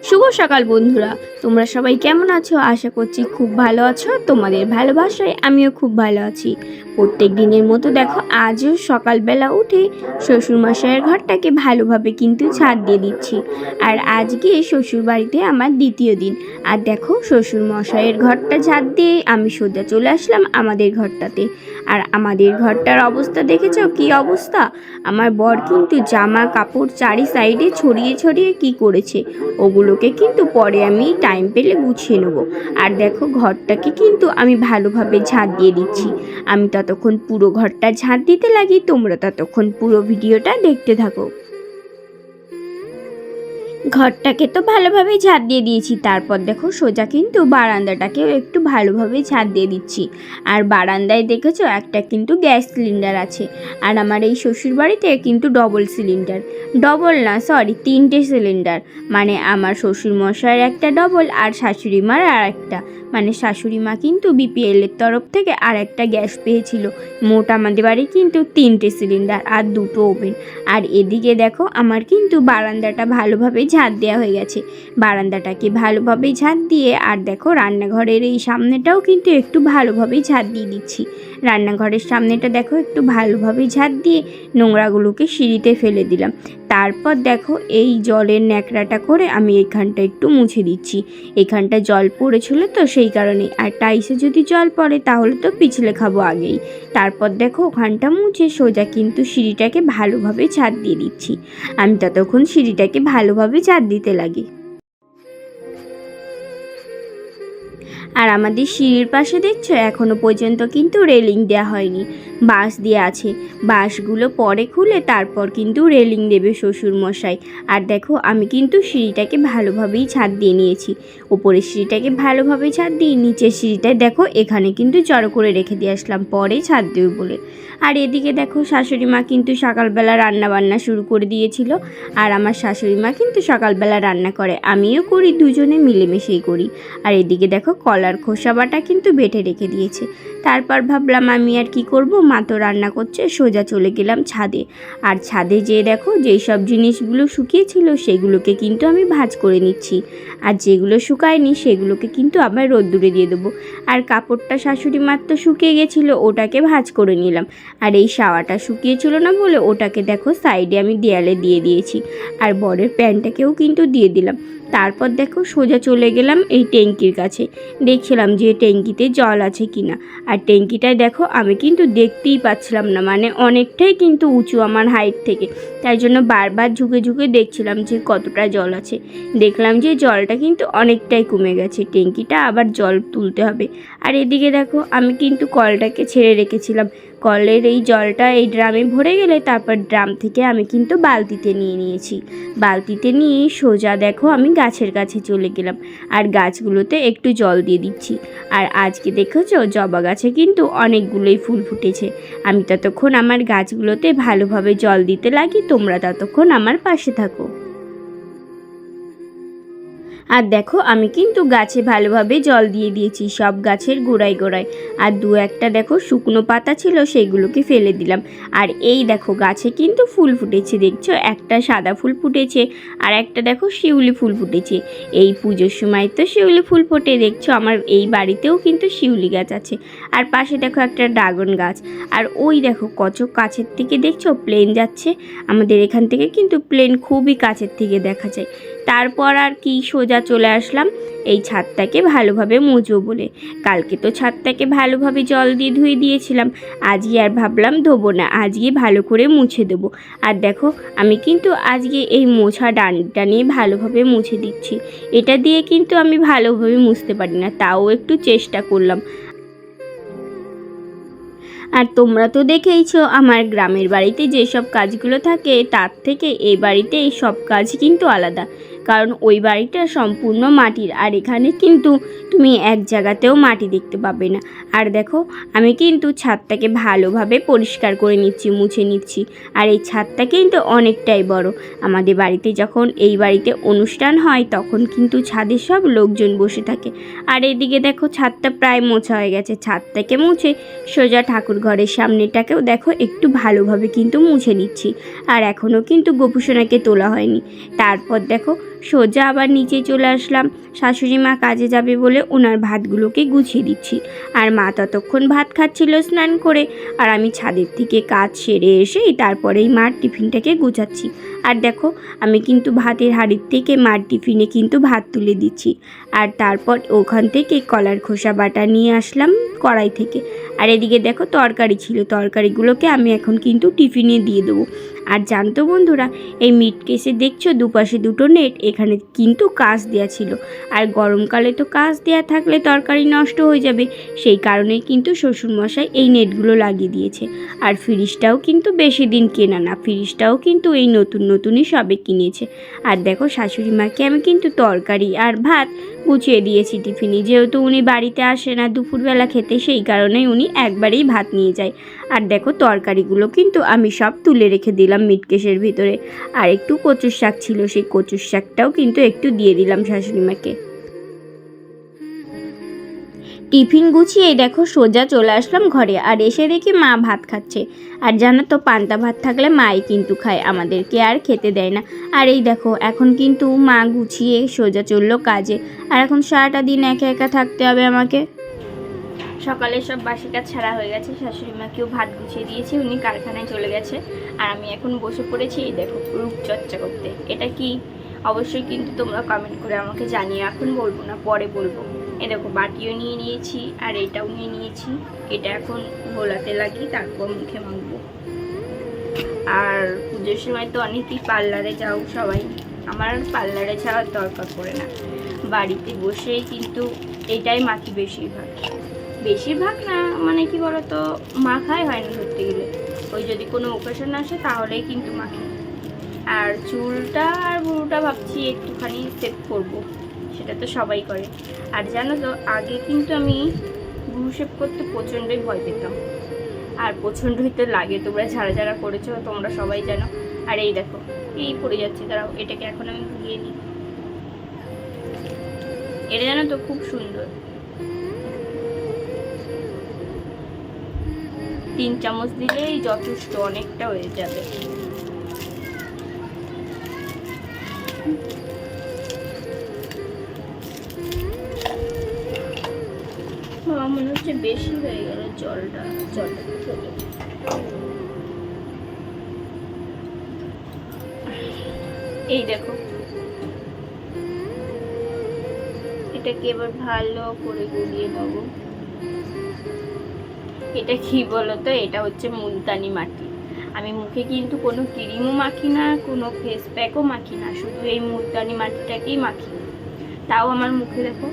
শুভ সকাল বন্ধুরা, তোমরা সবাই কেমন আছো? আশা করছি খুব ভালো আছো। তোমাদের ভালোবাসায় আমিও খুব ভালো আছি। প্রত্যেক দিনের মতো দেখো আজও সকালবেলা উঠে শ্বশুরমশাইয়ের ঘরটাকে ভালোভাবে কিন্তু ছাদ দিয়ে দিচ্ছি। আর আজকে শ্বশুর বাড়িতে আমার দ্বিতীয় দিন। আর দেখো শ্বশুরমশাইয়ের ঘরটা ঝাড় দিয়ে আমি সোজা চলে আসলাম আমাদের ঘরটাতে। আর আমাদের ঘরটার অবস্থা দেখেছো কি অবস্থা? আমার বর কিন্তু জামা কাপড় চারি সাইডে ছড়িয়ে ছড়িয়ে কি করেছে, ওগুলোকে কিন্তু পরে আমি টাইম পেলে গুছিয়ে নেব। আর দেখো ঘরটাকে কিন্তু আমি ভালোভাবে ঝাঁট দিয়ে দিচ্ছি। আমি ততক্ষণ পুরো ঘরটা ঝাঁট দিতে লাগি, তোমরা ততক্ষণ পুরো ভিডিওটা দেখতে থাকো। ঘরটাকে তো ভালোভাবে ঝাঁট দিয়ে দিয়েছি, তারপর দেখো সোজা কিন্তু বারান্দাটাকেও একটু ভালোভাবে ঝাঁট দিয়ে দিচ্ছি। আর বারান্দায় দেখেছো একটা কিন্তু গ্যাস সিলিন্ডার আছে। আর আমার এই শ্বশুর বাড়িতে কিন্তু ডবল সিলিন্ডার, ডবল না সরি 3টে সিলিন্ডার। মানে আমার শ্বশুর মশাইয়ের একটা ডবল আর শাশুড়ি মার আর একটা। মানে শাশুড়ি মা কিন্তু বিপিএলের তরফ থেকে আর একটা গ্যাস পেয়েছিল। মোট আমাদের বাড়ি কিন্তু 3টে সিলিন্ডার আর 2টো ওভেন। আর এদিকে দেখো আমার কিন্তু বারান্দাটা ভালোভাবে ঝাঁট দেওয়া হয়ে গেছে। বারান্দাটাকে ভালোভাবে ঝাঁট দিয়ে আর দেখো রান্নাঘরের এই সামনেটাও কিন্তু একটু ভালোভাবে ঝাঁট দিয়ে দিচ্ছি। রান্নাঘরের সামনেটা দেখো একটু ভালোভাবে ঝাঁট দিয়ে নোংরাগুলোকে সিঁড়িতে ফেলে দিলাম। তারপর দেখো এই জলের ন্যাকড়াটা করে আমি এখানটা একটু মুছে দিচ্ছি। এখানটা জল পড়েছিল তো সেই কারণে, আর টাইসে যদি জল পড়ে তাহলে তো পিছলে খাবো আগেই। তারপর দেখো ওখানটা মুছে সোজা কিন্তু সিঁড়িটাকে ভালোভাবে ঝাঁট দিয়ে দিচ্ছি। আমি ততক্ষণ সিঁড়িটাকে ভালোভাবে ঝাঁট দিতে লাগি। আর আমাদের সিঁড়ির পাশে দেখছো এখনো পর্যন্ত কিন্তু রেলিং দেওয়া হয়নি, বাঁশ দিয়ে আছে। বাঁশগুলো পরে খুলে তারপর কিন্তু রেলিং দেবে শ্বশুর মশাই। আর দেখো আমি কিন্তু সিঁড়িটাকে ভালোভাবেই ছাদ দিয়ে নিয়েছি। উপরের সিঁড়িটাকে ভালোভাবে ছাদ দিয়ে নিচের সিঁড়িটায় দেখো এখানে কিন্তু জড়ো করে রেখে দিয়ে আসলাম পরে ছাদ দেবে বলে। আর এদিকে দেখো শাশুড়ি মা কিন্তু সকালবেলা রান্না বান্না শুরু করে দিয়েছিল। আর আমার শাশুড়ি মা কিন্তু সকালবেলা রান্না করে, আমিও করি, দুজনে মিলেমিশেই করি। আর এদিকে দেখো কলার খোসা বাটা কিন্তু বেটে রেখে দিয়েছে। তারপর ভাবলাম আমি আর কি করব, মা তো রান্না করছে, সোজা চলে গেলাম ছাদে। আর ছাদে যেয়ে দেখো যেই সব জিনিসগুলো শুকিয়েছিল সেগুলোকে কিন্তু আমি ভাঁজ করে নিচ্ছি। আর যেগুলো শুকায়নি সেগুলোকে কিন্তু আবার রোদ্দুরে দিয়ে দেবো। আর কাপড়টা শাশুড়ি মার তো শুকিয়ে গেছিলো, ওটাকে ভাঁজ করে নিলাম। আর এই শাওয়াটা শুকিয়েছিল না বলে ওটাকে দেখো সাইডে আমি দেয়ালে দিয়ে দিয়েছি। আর বরের প্যান্টটাকেও কিন্তু দিয়ে দিলাম। তারপর দেখো সোজা চলে গেলাম এই ট্যাঙ্কির কাছে, দেখছিলাম যে ট্যাঙ্কিতে জল আছে কিনা। আর ট্যাঙ্কিটায় দেখো আমি কিন্তু দেখতেই পাচ্ছিলাম না, মানে অনেকটাই কিন্তু উঁচু আমার হাইট থেকে, তাই জন্য বারবার ঝুঁকে ঝুঁকে দেখছিলাম যে কতটা জল আছে। দেখলাম যে জলটা কিন্তু অনেকটাই কমে গেছে, ট্যাঙ্কিটা আবার জল তুলতে হবে। আর এদিকে দেখো আমি কিন্তু কলটাকে ছেড়ে রেখেছিলাম। কলের এই জলটা এই ড্রামে ভরে গেলে তারপর ড্রাম থেকে আমি কিন্তু বালতিতে নিয়ে নিয়েছি। বালতিতে নিয়ে সোজা দেখো আমি গাছের কাছে চলে গেলাম। আর গাছগুলোতে একটু জল দিয়ে দিচ্ছি। আর আজকে দেখেছো জবা গাছে কিন্তু অনেকগুলোই ফুল ফুটেছে। আমি ততক্ষণ আমার গাছগুলোতে ভালোভাবে জল দিতে লাগি, তোমরা ততক্ষণ আমার পাশে থাকো। আর দেখো আমি কিন্তু গাছে ভালোভাবে জল দিয়ে দিয়েছি, সব গাছের গোড়ায় গোড়ায়। আর দু একটা দেখো শুকনো পাতা ছিল সেগুলোকে ফেলে দিলাম। আর এই দেখো গাছে কিন্তু ফুল ফুটেছে, দেখছো একটা সাদা ফুল ফুটেছে আর একটা দেখো শিউলি ফুল ফুটেছে। এই পুজোর সময় তো শিউলি ফুল ফোটে, দেখছো আমার এই বাড়িতেও কিন্তু শিউলি গাছ আছে। আর পাশে দেখো একটা ড্রাগন গাছ। আর ওই দেখো কত কাছের থেকে দেখছো প্লেন যাচ্ছে। আমাদের এখান থেকে কিন্তু প্লেন খুবই কাছের থেকে দেখা যায়। তারপর আর কি সোজা চলে আসলাম এই ছাদটাকে ভালোভাবে মুছবো বলে। কালকে তো ছাদটাকে ভালোভাবে জল দিয়ে ধুয়ে দিয়েছিলাম, আজকে আর ভাবলাম ধোবো না, আজকে ভালো করে মুছে দেবো। আর দেখো আমি কিন্তু আজকে এই মোছা ডান্ডিটা নিয়ে ভালোভাবে মুছে দিচ্ছি। এটা দিয়ে কিন্তু আমি ভালোভাবে মুছতে পারি না, তাও একটু চেষ্টা করলাম। আর তোমরা তো দেখেইছো আমার গ্রামের বাড়িতে যেসব কাজগুলো থাকে তার থেকে এই বাড়িতে এই সব কাজ কিন্তু আলাদা, কারণ ওই বাড়িটা সম্পূর্ণ মাটির, আর এখানে কিন্তু তুমি এক জায়গাতেও মাটি দেখতে পাবে না। আর দেখো আমি কিন্তু ছাদটাকে ভালোভাবে পরিষ্কার করে নিচ্ছি, মুছে নিচ্ছি। আর এই ছাদটা কিন্তু অনেকটাই বড়। আমাদের বাড়িতে যখন এই বাড়িতে অনুষ্ঠান হয় তখন কিন্তু ছাদে সব লোকজন বসে থাকে। আর এদিকে দেখো ছাদটা প্রায় মোছা হয়ে গেছে, ছাদটাকে মুছে সোজা ঠাকুর ঘরের সামনেটাকেও দেখো একটু ভালোভাবে কিন্তু মুছে নিচ্ছি। আর এখনও কিন্তু গোপুসোনাকে তোলা হয়নি। তারপর দেখো সোজা আবার নিচে চলে আসলাম। শাশুড়ি মা কাজে যাবে বলে ওনার ভাতগুলোকে গুছিয়ে দিচ্ছি, আর মা ততক্ষণ ভাত খাচ্ছিল স্নান করে, আর আমি ছাদের থেকে কাজ সেরে এসেই তারপরেই মার টিফিনটাকে গুছাচ্ছি। আর দেখো আমি কিন্তু ভাতের হাঁড়ির থেকে মার টিফিনে কিন্তু ভাত তুলে দিচ্ছি, আর তারপর ওখান থেকে কলার খোসা বাটা নিয়ে আসলাম কড়াই থেকে। আর এদিকে দেখো তরকারি ছিল, তরকারিগুলোকে আমি এখন কিন্তু টিফিনে দিয়ে দেবো। আর জানতো বন্ধুরা, এই মিট কেসে দেখছো দুপাশে দুটো নেট, এখানে কিন্তু কাঁচ দেওয়া ছিল, আর গরমকালে তো কাঁচ দেওয়া থাকলে তরকারি নষ্ট হয়ে যাবে, সেই কারণেই কিন্তু শ্বশুরমশাই এই নেটগুলো লাগিয়ে দিয়েছে। আর ফ্রিজটাও কিন্তু বেশি দিন কেনা না, ফ্রিজটাও কিন্তু এই নতুনই সবে কিনেছে। আর দেখো শাশুড়ি মাকে আমি কিন্তু তরকারি আর ভাত গুছিয়ে দিয়েছি টিফিনে, যেহেতু উনি বাড়িতে আসে না দুপুরবেলা খেতে, সেই কারণেই উনি একবারেই ভাত নিয়ে যায়। আর দেখো তরকারিগুলো কিন্তু আমি সব তুলে রেখে দিলাম মিটকেসের ভিতরে। আর একটু কচুর শাক ছিল, সেই কচুর শাকটাও কিন্তু একটু দিয়ে দিলাম শাশুড়ি মাকে। টিফিন গুছিয়ে দেখো সোজা চলে আসলাম ঘরে, আর এসে দেখি মা ভাত খাচ্ছে। আর জানো তো পান্তা ভাত থাকলে মাই কিন্তু খায়, আমাদেরকে আর খেতে দেয় না। আর এই দেখো এখন কিন্তু মা গুছিয়ে সোজা চললো কাজে, আর এখন সারাটা দিন একা একা থাকতে হবে আমাকে। সকালে সব বাসি কাজ ছাড়া হয়ে গেছে, শাশুড়ি মাকেও ভাত গুছিয়ে দিয়েছি, উনি কারখানায় চলে গেছে। আর আমি এখন বসে পড়েছি এই দেখো রূপচর্চা করতে। এটা কি অবশ্যই কিন্তু তোমরা কমেন্ট করে আমাকে জানিয়ে, এখন বলবো না পরে বলবো। এই দেখো বাটিও নিয়ে নিয়েছি, আর এটাও নিয়ে নিয়েছি, এটা এখন গোলাতে লাগিয়ে তারপর মুখে মাখবো। আর পুজোর সময় তো অনেকেই পার্লারে যাও সবাই, আমার পার্লারে যাওয়ার দরকার পড়ে না, বাড়িতে বসেই কিন্তু এটাই মাখি বেশিরভাগ না, মানে কি বলতো মাখাই হয় না ধরতে গেলে, ওই যদি কোনো ওকেশন আসে তাহলেই কিন্তু মাখি। আর চুলটা আর ভুরুটা ভাবছি একটুখানি সেভ করবো, সেটা তো সবাই করে। আর জানো তো আগে কিন্তু আমি ভুরু শেভ করতে প্রচণ্ডই ভয় পেতাম, আর প্রচণ্ডই তো লাগে, তোমরা যারা করেছো তোমরা সবাই জানো। আর এই দেখো এই পড়ে যাচ্ছে, দাঁড়াও এটাকে এখন আমি ধুয়ে নিই। এটা জানো তো খুব সুন্দর, 3 চামচ দিলেই যথেষ্ট, অনেকটা হয়ে যাবে। মনে হচ্ছে বেশি হয়ে গেল জলটা এই দেখো এটাকে এবার ভালো করে গুলিয়ে নেবো। এটা কি বলতো, এটা হচ্ছে মুলতানি মাটি। আমি মুখে কিন্তু কোনো ক্রিমও মাখি না, কোনো ফেস প্যাকও মাখি না, শুধু এই মুলতানি মাটিটাকেই মাখি। তাও আমার মুখে দেখো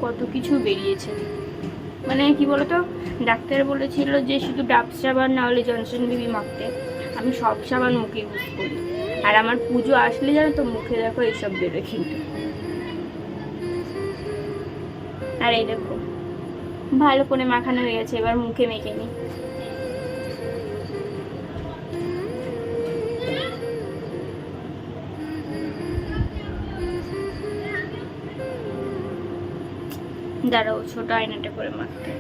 কত কিছু বেরিয়েছে। মানে কি বলতো, ডাক্তার বলেছিল যে শুধু ডাব সাবান না হলে জনসন বেবি মাখতে, আমি সব সাবান মুখে ইউজ করি। আর আমার পুজো আসলে জানো তো মুখে দেখো এইসব বেরোয় কিন্তু। আর এই দেখো ভালো করে মাখানো হয়ে গেছে, এবার মুখে মেখে নিই। দাঁড়াও ছোট আয়নাটা করে মাখতে।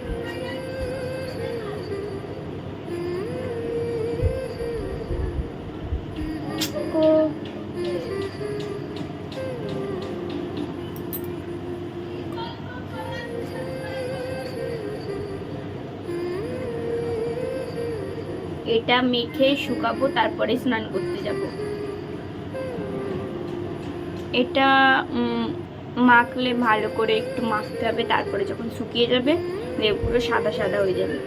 এটা মেখে শুকাবো, তারপরে স্নান করতে যাব। এটা মাখলে ভালো করে একটু মাখতে হবে, তারপরে যখন শুকিয়ে যাবে পুরো সাদা সাদা হয়ে যাবে।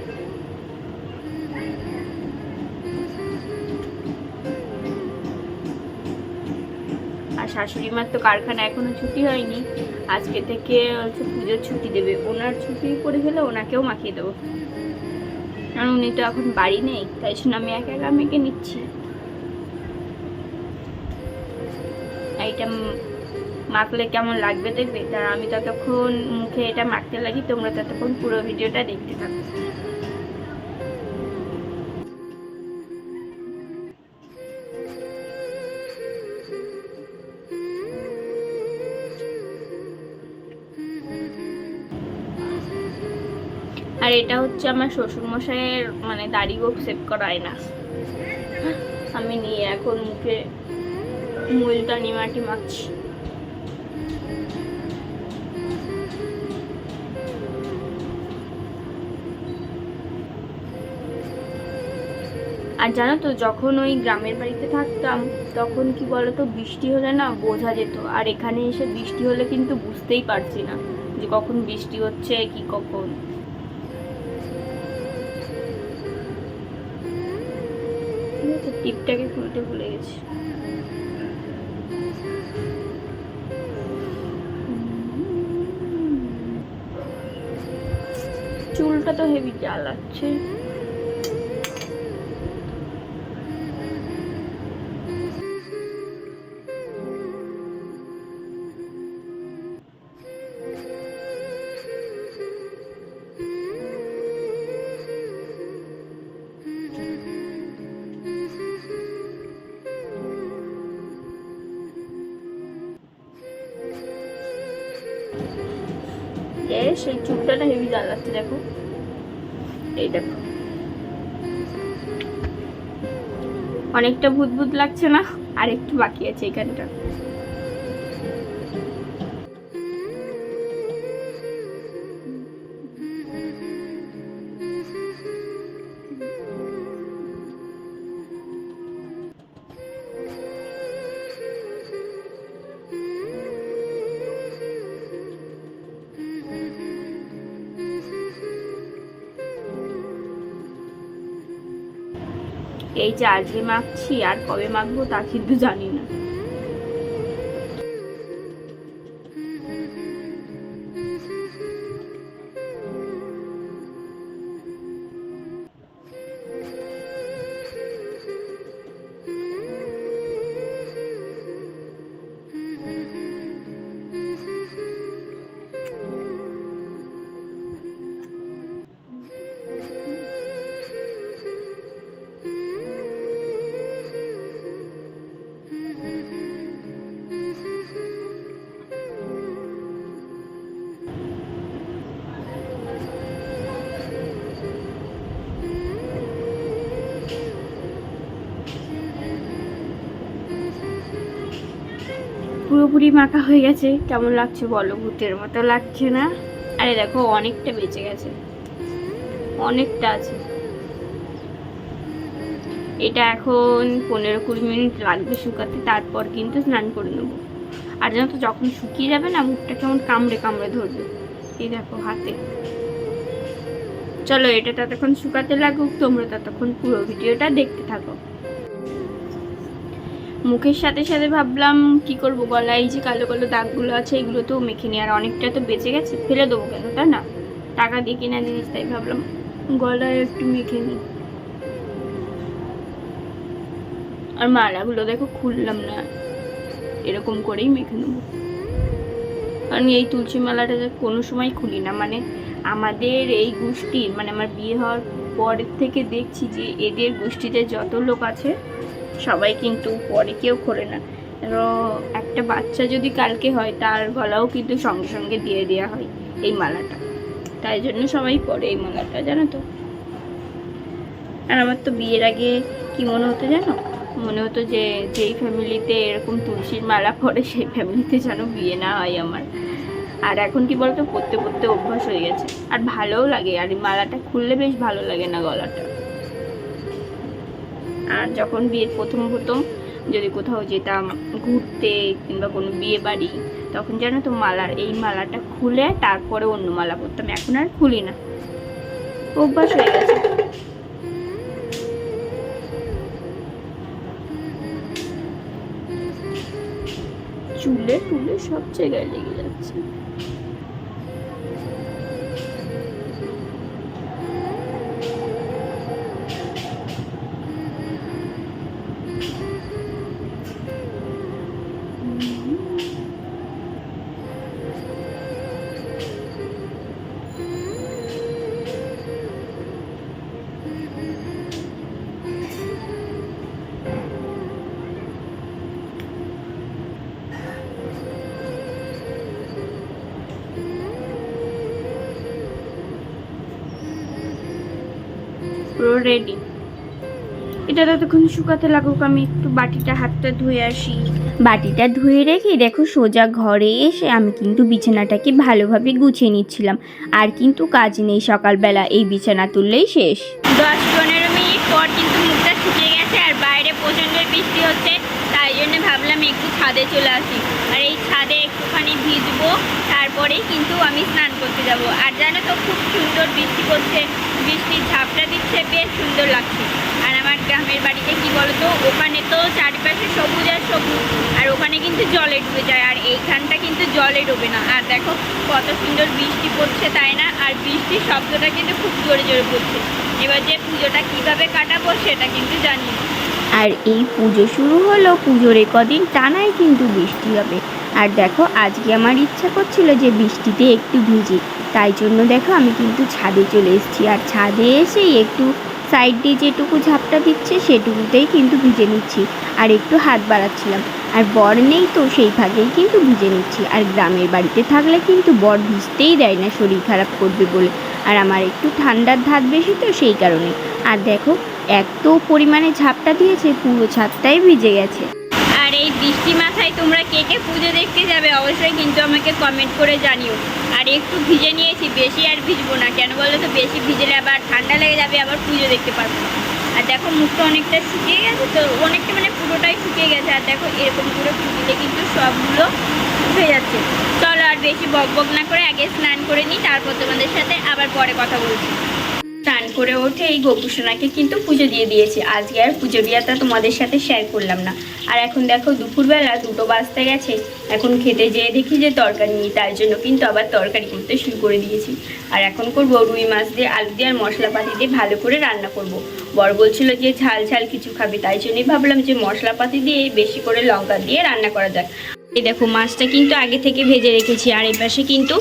আর শাশুড়ি মার তো কারখানা এখনো ছুটি হয়নি, আজকে থেকে হচ্ছে পুজোর ছুটি দেবে, ওনার ছুটি পড়ে গেলে ওনাকেও মাখিয়ে দেবো, কারণ উনি তো এখন বাড়ি নেই, তাই জন্য আমি একা একা মেখে নিচ্ছি। এইটা মাখলে কেমন লাগবে দেখবে, তার আমি ততক্ষণ মুখে এটা মাখতে লাগি, তোমরা ততক্ষণ পুরো ভিডিওটা দেখতে থাকো। আর এটা হচ্ছে আমার শ্বশুরমশাইয়ের মানে দাড়ি গোপ সেভ করা আয়না, আমি নিয়ে এখন মুখে মুলতানি মাটি মাখছি। আর জানো তো, যখন ওই গ্রামের বাড়িতে থাকতাম তখন কি বলতো, বৃষ্টি হলে না বোঝা যেত, আর এখানে এসে বৃষ্টি হলে কিন্তু বুঝতেই পারছি না যে কখন বৃষ্টি হচ্ছে কি কখন। টিপটাকে খুলতে ভুলে গেছি। চুলটা তো হেভি জ্বালাচ্ছে। সেই চুলটা না হেভি জ্বালাচ্ছে, দেখো এই দেখো, অনেকটা ভূত ভূত লাগছে না? আর একটু বাকি আছে এখানটা। এই যে আজকে মাখছি, আর কবে মাখবো তা কিন্তু জানি না। পুরোপুরি মাখা হয়ে গেছে। কেমন লাগছে বলো? ভূতের মতো লাগছে না? আরে দেখো, অনেকটা বেঁচে গেছে, অনেকটা আছে। এটা এখন 15-20 মিনিট লাগবে শুকাতে, তারপর কিন্তু স্নান করে নেবো। আর জানো তো, যখন শুকিয়ে যাবে না, মুখটা কেমন কামড়ে কামড়ে ধরবে। এই দেখো হাতে। চলো এটা ততক্ষণ শুকাতে লাগুক, তোমরা ততক্ষণ পুরো ভিডিওটা দেখতে থাকো। মুখের সাথে সাথে ভাবলাম কি করবো, গলায় যে কালো কালো দাগগুলো আছে এগুলো তো মেখে নিই, আর অনেকটা তো বেঁচে গেছে, ফেলে দেবো কেন, তাই না? টাকা দিয়ে কেনা জিনিস, তাই ভাবলাম গলায় একটু মেখে নিই। আর মালাগুলো দেখো খুললাম না, এরকম করেই মেখে নেবো। কারণ এই তুলসী মালাটা কোনো সময় খুলি না, মানে আমাদের এই গোষ্ঠীর, মানে আমার বিয়ে হওয়ার পরের থেকে দেখছি যে এদের গোষ্ঠীতে যত লোক আছে সবাই কিন্তু পরে কেউ খোলে না। একটা বাচ্চা যদি কালকে হয়, তার গলাও কিন্তু সঙ্গে সঙ্গে দিয়ে দেওয়া হয় এই মালাটা, তাই জন্য সবাই পরে এই মালাটা, জানো তো। আর আমার তো বিয়ের আগে কি মনে হতো জানো, মনে হতো যে যেই ফ্যামিলিতে এরকম তুলসীর মালা পরে সেই ফ্যামিলিতে যেন বিয়ে না হয় আমার। আর এখন কি বলতো, পরতে পরতে অভ্যাস হয়ে গেছে, আর ভালোও লাগে। আর এই মালাটা খুললে বেশ ভালো লাগে না গলাটা। আর যখন বিয়ের প্রথম যদি কোথাও যেতাম ঘুরতে কিংবা কোনো বিয়ে বাড়ি, তখন জানো তো এই মালাটা খুলে তারপরে অন্য মালা পরতাম। এখন আর খুলি না, অভ্যাস হয়ে গেছে। চুলে টুলে সব জায়গায় লেগে যাচ্ছে। পুরো রেডি। এটা ততক্ষণ শুকাতে লাগুক, আমি একটু বাটিটা হাতটা ধুয়ে আসি। বাটিটা ধুয়ে রেখে দেখো সোজা ঘরে এসে আমি কিন্তু বিছানাটাকে ভালোভাবে গুছিয়ে নিচ্ছিলাম। আর কিন্তু কাজ নেই, সকালবেলা এই বিছানা তুললেই শেষ। 10-15 মিনিট পর কিন্তু মুখটা শুকিয়ে গেছে আর বাইরে প্রচণ্ড বৃষ্টি হচ্ছে, তাই জন্য ভাবলাম একটু ছাদে চলে আসি। আর এই ছাদে একটুখানি ভিজবো, তারপরেই কিন্তু আমি স্নান করতে যাব। আর জানো তো খুব সুন্দর বৃষ্টি পড়ছে, বৃষ্টির ঝাপটা দিচ্ছে, বেশ সুন্দর লাগছে। আর আমার গ্রামের বাড়িতে কি বলতো, ওখানে তো চারিপাশে সবুজ আর সবুজ, আর ওখানে কিন্তু জলে ডুবে যায়, আর এইখানটা কিন্তু জলে ডুবে না। আর দেখো কত সুন্দর বৃষ্টি পড়ছে, তাই না? আর বৃষ্টির শব্দটা কিন্তু খুব জোরে জোরে পড়ছে। এবার যে পুজোটা কীভাবে কাটাবো সেটা কিন্তু জানি না। আর এই পুজো শুরু হলো, পুজোর কদিন টানাই কিন্তু বৃষ্টি হবে। আর দেখো আজকে আমার ইচ্ছা করছিল যে বৃষ্টিতে একটু ভিজি, তাই জন্য দেখো আমি কিন্তু ছাদে চলে এসেছি। আর ছাদে এসেই একটু সাইড দিয়ে যেটুকু ঝাপটা দিচ্ছে সেটুকুতেই কিন্তু ভিজে নিচ্ছি, আর একটু হাত বাড়াচ্ছিলাম। আর বর নেই তো সেই ভাগেই কিন্তু ভিজে নিচ্ছি। আর গ্রামের বাড়িতে থাকলে কিন্তু বর ভিজতেই দেয় না, শরীর খারাপ করবে বলে। আর আমার একটু ঠান্ডার ধাত বেশি তো সেই কারণে। আর দেখো এত পরিমাণে ঝাপটা দিয়েছে, পুরো ছাদটাই ভিজে গেছে। আর এই বৃষ্টি মাথায় তোমরা কে কে পুজো দেখতে যাবে অবশ্যই কিন্তু আমাকে কমেন্ট করে জানিও। আর একটু ভিজে নিয়েছি, বেশি আর ভিজবো না, কেন বলো তো বেশি ভিজলে আবার ঠান্ডা লেগে যাবে, আবার পুজো দেখতে পারবো না। আর দেখো মুখটা অনেকটা শুকিয়ে গেছে, তো অনেকটা মানে পুরোটাই শুকিয়ে গেছে। আর দেখো এরকম করে ফুটলে কিন্তু সবগুলো উঠে যাচ্ছে। চলো আর বেশি বক বক না করে আগে স্নান করে নিই, তারপর তোমাদের সাথে আবার পরে কথা বলছি। স্নান করে উঠে এই গোপুসোনাকে কিন্তু পুজো দিয়ে দিয়েছি। আজকে আর পুজো দিয়াটা তোমাদের সাথে শেয়ার করলাম না। আর এখন দেখো দুপুরবেলা 2টো বাজতে গেছে, এখন খেতে যেয়ে দেখি যে তরকারি নেই, তার জন্য কিন্তু আবার তরকারি করতে শুরু করে দিয়েছি। আর এখন করবো রুই মাছ দিয়ে আলু দিয়ে আর মশলাপাতি দিয়ে ভালো করে রান্না করব। বর বলছিল যে ঝাল ঝাল কিছু খাবে, তাই জন্যই ভাবলাম যে মশলাপাতি দিয়ে বেশি করে লঙ্কা দিয়ে রান্না করা যাক। এই দেখো মাছটা কিন্তু আগে থেকে ভেজে রেখেছি, আর এই পাশে কিন্তু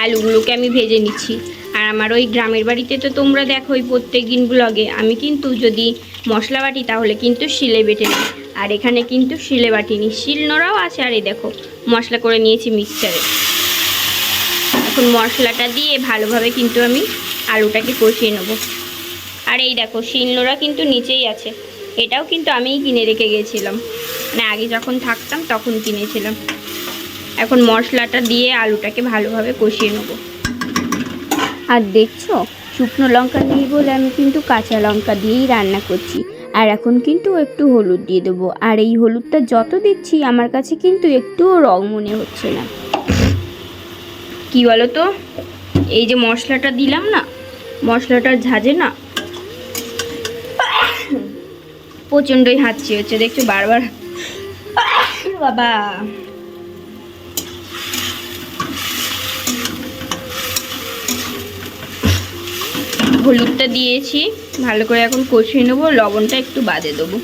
আলুগুলোকে আমি ভেজে নিচ্ছি। আর আমার ওই গ্রামের বাড়িতে তো তোমরা দেখো ওই প্রত্যেক দিন ব্লগে আমি কিন্তু যদি মশলা বাটি তাহলে কিন্তু শিলে বেটে নিই, আর এখানে কিন্তু শিলে বাটিনি, শিল নোড়াও আছে। আর এই দেখো মশলা করে নিয়েছি মিক্সচারে। এখন মশলাটা দিয়ে ভালোভাবে কিন্তু আমি আলুটাকে কষিয়ে নেব। আর এই দেখো শিল নোড়া কিন্তু নিচেই আছে, এটাও কিন্তু আমিই কিনে রেখে গেছিলাম, মানে আগে যখন থাকতাম তখন কিনেছিলাম। এখন মশলাটা দিয়ে আলুটাকে ভালোভাবে কষিয়ে নেব। আর দেখছো শুকনো লঙ্কা নেই বলে আমি কিন্তু কাঁচা লঙ্কা দিয়েই রান্না করছি। আর এখন কিন্তু একটু হলুদ দিয়ে দেবো, আর এই হলুদটা যত দিচ্ছি আমার কাছে কিন্তু একটুও রং মনে হচ্ছে না। কি বলো তো, এই যে মশলাটা দিলাম না, মশলাটার ঝাঁঝে না প্রচণ্ডই হাঁচি হচ্ছে, দেখছো বারবার। বাবা হলুদটা দিয়েছি, ভালো করে এখন কষিয়ে নেবো, লবণটা একটু বাদে দেবো।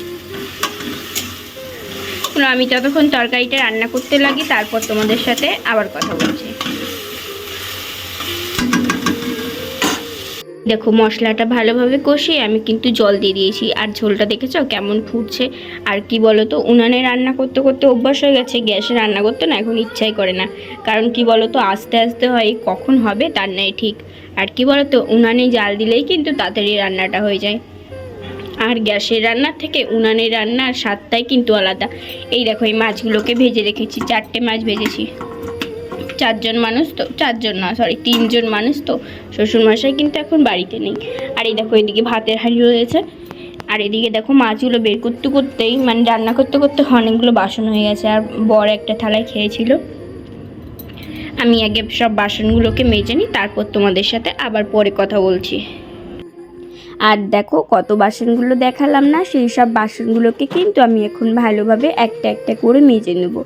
আমি ততক্ষণ তরকারিটা রান্না করতে লাগি, তারপর তোমাদের সাথে আবার কথা বলছি। দেখো মশলাটা ভালোভাবে কষিয়ে আমি কিন্তু জল দিয়ে দিয়েছি, আর ঝোলটা দেখেছো কেমন ফুটছে। আর কি বলো তো, উনানে রান্না করতে করতে অভ্যাস হয়ে গেছে, গ্যাসে রান্না করতে না এখন ইচ্ছাই করে না। কারণ কি বলো তো, আস্তে আস্তে হয়, কখন হবে তার নেই ঠিক। আর কি বলো তো, উনানে জাল দিলেই কিন্তু তাড়াতাড়ি রান্নাটা হয়ে যায়। আর গ্যাসের রান্নার থেকে উনানের রান্নার স্বাদটাই কিন্তু আলাদা। এই দেখো এই মাছগুলোকে ভেজে রেখেছি, 4টে মাছ ভেজেছি। 4জন মানুষ তো, 4জন না সরি 3জন মানুষ তো, শ্বশুরমশাই কিন্তু এখন বাড়িতে নেই। আর এই দেখো এদিকে ভাতের হাঁড়ি রয়েছে, আর এদিকে দেখো মাছগুলো বের করতে করতেই মানে রান্না করতে করতে অনেকগুলো বাসন হয়ে গেছে। আর বড় একটা থালায় খেয়েছিল। আমি আগে সব বাসনগুলোকে মেজে নিই, তারপর তোমাদের সাথে আবার পরে কথা বলছি। আর দেখো কত বাসনগুলো দেখালাম না, সেই সব বাসনগুলোকে কিন্তু আমি এখন ভালোভাবে একটা একটা করে মেজে নেব।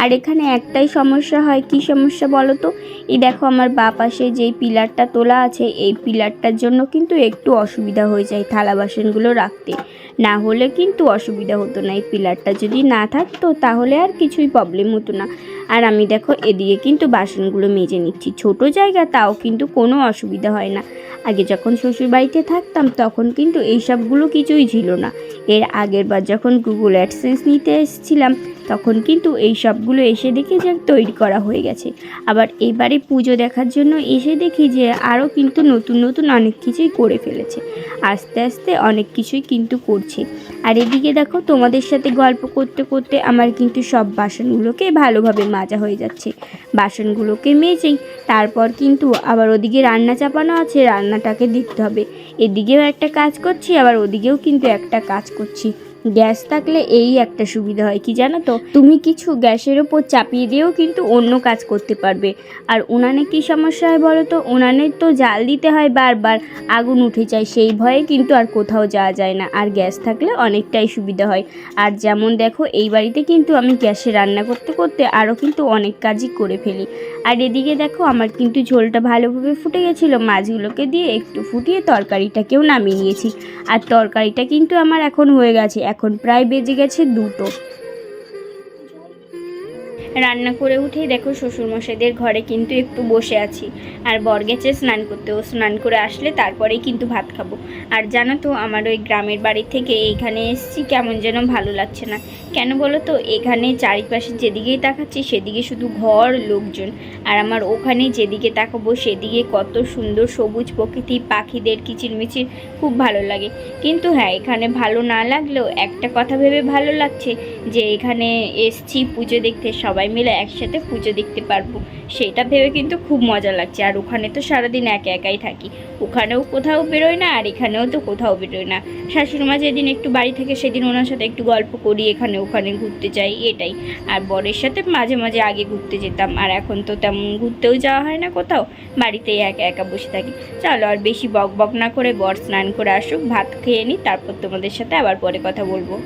আর এখানে একটাই সমস্যা হয়, কি সমস্যা বলো তো, এই দেখো আমার বাঁ পাশে যেই পিলারটা তোলা আছে, এই পিলারটার জন্য কিন্তু একটু অসুবিধা হয়ে যায় থালা বাসনগুলো রাখতে। না হলে কিন্তু অসুবিধা হতো না, এই পিলারটা যদি না থাকতো তাহলে আর কিছুই প্রবলেম হতো না। আর আমি দেখো এদিকে কিন্তু বাসনগুলো মেজে নিচ্ছি, ছোট জায়গা তাও কিন্তু কোনো অসুবিধা হয় না। আগে যখন শ্বশুরবাড়িতে থাকতাম তখন কিন্তু এই সবগুলো কিছুই ছিল না। এর আগের বার যখন গুগল অ্যাডসেন্স নিতে এসেছিলাম তখন কিন্তু এই সবগুলো এসে দেখি যে তৈরি করা হয়ে গেছে। আবার এবারে পুজো দেখার জন্য এসে দেখি যে আরও কিন্তু নতুন নতুন অনেক কিছুই করে ফেলেছে, আস্তে আস্তে অনেক কিছুই কিন্তু করছে। আর এদিকে দেখো তোমাদের সাথে গল্প করতে করতে আমার কিন্তু সব বাসনগুলোকে ভালোভাবে মাজা হয়ে যাচ্ছে। বাসনগুলোকে মেজেই তারপর কিন্তু আবার ওদিকে রান্না চাপানো আছে, রান্নাটাকে দেখতে হবে। এদিকেও একটা কাজ করছি, আবার ওদিকেও কিন্তু একটা কাজ করছি। গ্যাস থাকলে এই একটা সুবিধা হয় কি জানো তো, তুমি কিছু গ্যাসের ওপর চাপিয়ে দিয়েও কিন্তু অন্য কাজ করতে পারবে। আর উনানে কী সমস্যা হয় বলো তো, উনানে তো জাল দিতে হয় বারবার, আগুন উঠে যায়, সেই ভয়ে কিন্তু আর কোথাও যাওয়া যায় না। আর গ্যাস থাকলে অনেকটাই সুবিধা হয়। আর যেমন দেখো এই বাড়িতে কিন্তু আমি গ্যাসে রান্না করতে করতে আরও কিন্তু অনেক কাজই করে ফেলি। আর এদিকে দেখো আমার কিন্তু ঝোলটা ভালোভাবে ফুটে গেছিলো, মাছগুলোকে দিয়ে একটু ফুটিয়ে তরকারিটাকেও নামিয়ে নিয়েছি। আর তরকারিটা কিন্তু আমার এখন হয়ে গেছে, এখন প্রায় বেজে গেছে 2টো। রান্না করে উঠেই দেখো শ্বশুরমশাইদের ঘরে কিন্তু একটু বসে আছি। আর বর গেছে স্নান করতে, ও স্নান করে আসলে তারপরেই কিন্তু ভাত খাবো। আর জানো তো আমার ওই গ্রামের বাড়ি থেকে এইখানে এসেছি, কেমন যেন ভালো লাগছে না। কেন বলো তো, এখানে চারিপাশে যেদিকেই তাকাচ্ছি সেদিকে শুধু ঘর, লোকজন। আর আমার ওখানে যেদিকে তাকাবো সেদিকে কত সুন্দর সবুজ প্রকৃতি, পাখিদের কিচিরমিচির, খুব ভালো লাগে। কিন্তু হ্যাঁ, এখানে ভালো না লাগলেও একটা কথা ভেবে ভালো লাগছে যে এখানে এসছি পুজো দেখতে, সবাই মিলে একসাথে পুজো দেখতে পারবো, সেটা ভেবে কিন্তু খুব মজা লাগছে। আর ওখানে তো সারাদিন একাই থাকি, ওখানেও কোথাও বেরোয় না, আর এখানেও তো কোথাও বেরোয় না। শাশুড়িমা যেদিন একটু বাড়ি থেকে সেদিন ওনার সাথে একটু গল্প করি, এখানে ওখানে ঘুরতে যাই, এটাই। আর বরের সাথে মাঝে মাঝে আগে ঘুরতে যেতাম, আর এখন তো তেমন ঘুরতেও যাওয়া হয় না কোথাও, বাড়িতেই একা বসে থাকি। চলো আর বেশি বক বক না করে বর স্নান করে আসুক, ভাত খেয়ে নিই, তারপর তোমাদের সাথে আবার পরে কথা বলবো।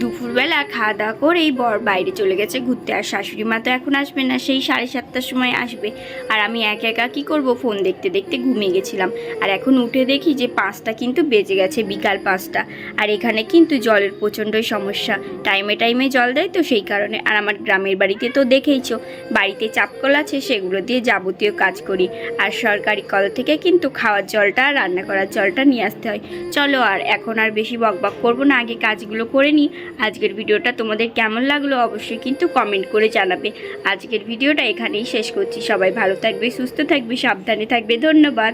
দুপুরবেলা খাওয়া দাওয়া করেই বর বাইরে চলে গেছে ঘুরতে। আর শাশুড়ি মা তো এখন আসবে না, সেই 7:30টার সময় আসবে। আর আমি একা কী করবো, ফোন দেখতে দেখতে ঘুমিয়ে গেছিলাম। আর এখন উঠে দেখি যে 5টা কিন্তু বেজে গেছে, বিকাল 5টা। আর এখানে কিন্তু জলের প্রচণ্ডই সমস্যা, টাইমে জল দেয় তো সেই কারণে। আর আমার গ্রামের বাড়িতে তো দেখেইছো, বাড়িতে চাপকল আছে, সেগুলো দিয়ে যাবতীয় কাজ করি। আর সরকারি কল থেকে কিন্তু খাওয়ার জলটা আর রান্না করার জলটা নিয়ে আসতে হয়। চলো আর এখন আর বেশি বকবক করবো না, আগে কাজগুলো করে নিই। আজকের ভিডিওটা তোমাদের কেমন লাগলো অবশ্যই কিন্তু কমেন্ট করে জানাবে। আজকের ভিডিওটা এখানেই শেষ করছি। সবাই ভালো থাকবে, সুস্থ থাকবে, সাবধানে থাকবে। ধন্যবাদ।